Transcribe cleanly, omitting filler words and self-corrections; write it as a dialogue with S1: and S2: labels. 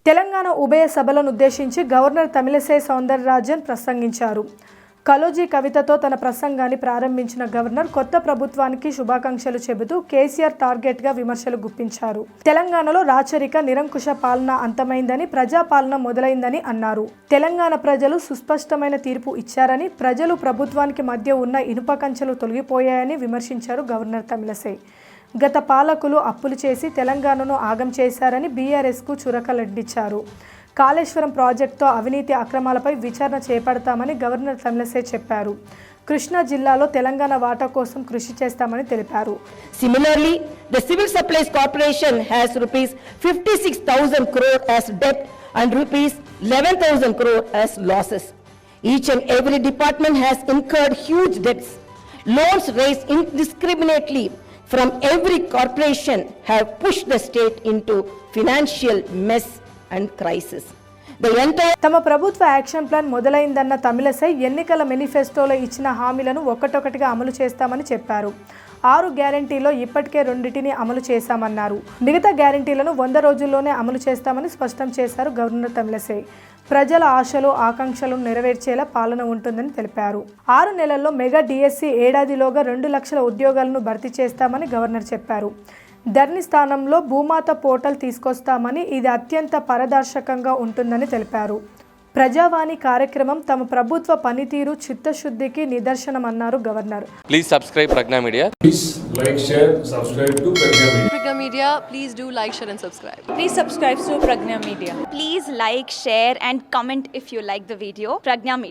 S1: తెలంగాణ ఉభయ సభలను ఉద్దేశించి గవర్నర్ తమిళిసై సౌందరరాజన్ ప్రసంగించారు. కలోజీ కవితతో తన ప్రసంగాన్ని ప్రారంభించిన గవర్నర్ కొత్త ప్రభుత్వానికి శుభాకాంక్షలు చెబుతూ కేసీఆర్ టార్గెట్గా విమర్శలు గుప్పించారు. తెలంగాణలో రాచరిక నిరంకుశ పాలన అంతమైందని, ప్రజాపాలన మొదలైందని అన్నారు. తెలంగాణ ప్రజలు సుస్పష్టమైన తీర్పు ఇచ్చారని, ప్రజలు ప్రభుత్వానికి మధ్య ఉన్న ఇనుప కంచెలు తొలగిపోయాయని విమర్శించారు గవర్నర్ తమిళిసై. గత పాలకులు అప్పులు చేసి తెలంగాణను ఆగం చేశారని బీఆర్ఎస్కు చురకలడ్డించారు. కాళేశ్వరం ప్రాజెక్టుతో అవినీతి అక్రమాలపై విచారణ చేపడతామని గవర్నర్ తమిళిసై చెప్పారు. కృష్ణా జిల్లాలో తెలంగాణ వాటా కోసం కృషి చేస్తామని తెలిపారు.
S2: Similarly, the Civil Supplies Corporation has rupees 56,000 crore as debt and rupees 11,000 crore as losses. Each and every department has incurred huge debts. Loans raised indiscriminately from every corporation have pushed the state into financial mess and crisis.
S1: తమ ప్రభుత్వ action plan మొదలైందన్న Tamilisai ఎన్నికల మేనిఫెస్టోలో ఇచ్చిన హామీలను ఒక్కటొక్కటిగా అమలు చేస్తామని చెప్పారు. 6 గ్యారంటీలో ఇప్పటికే 2 అమలు చేశామన్నారు. మిగతా గ్యారంటీలను 100 రోజుల్లోనే అమలు చేస్తామని స్పష్టం చేశారు గవర్నర్ తమిళిసై. ప్రజల ఆశలు ఆకాంక్షలను నెరవేర్చేలా పాలన ఉంటుందని తెలిపారు. 6 నెలల్లో మెగా డిఎస్సి ఏడాదిలోగా 2 లక్షల ఉద్యోగాలను భర్తీ చేస్తామని గవర్నర్ చెప్పారు. ధరణి స్థానంలో భూమాత పోర్టల్ తీసుకొస్తామని, ఇది అత్యంత పారదర్శకంగా ఉంటుందని తెలిపారు. ప్రజావాణి కార్యక్రమం తమ ప్రభుత్వ పనితీరు చిత్తశుద్ధికి నిదర్శనమన్నారు governor.
S3: Please subscribe Pragna Media.
S4: Please like, share, subscribe to Pragna Media.
S5: Pragna Media, please do like, share and subscribe.
S6: Please subscribe to Pragna Media.
S7: Please like, share and comment if you like the video. Pragna Media.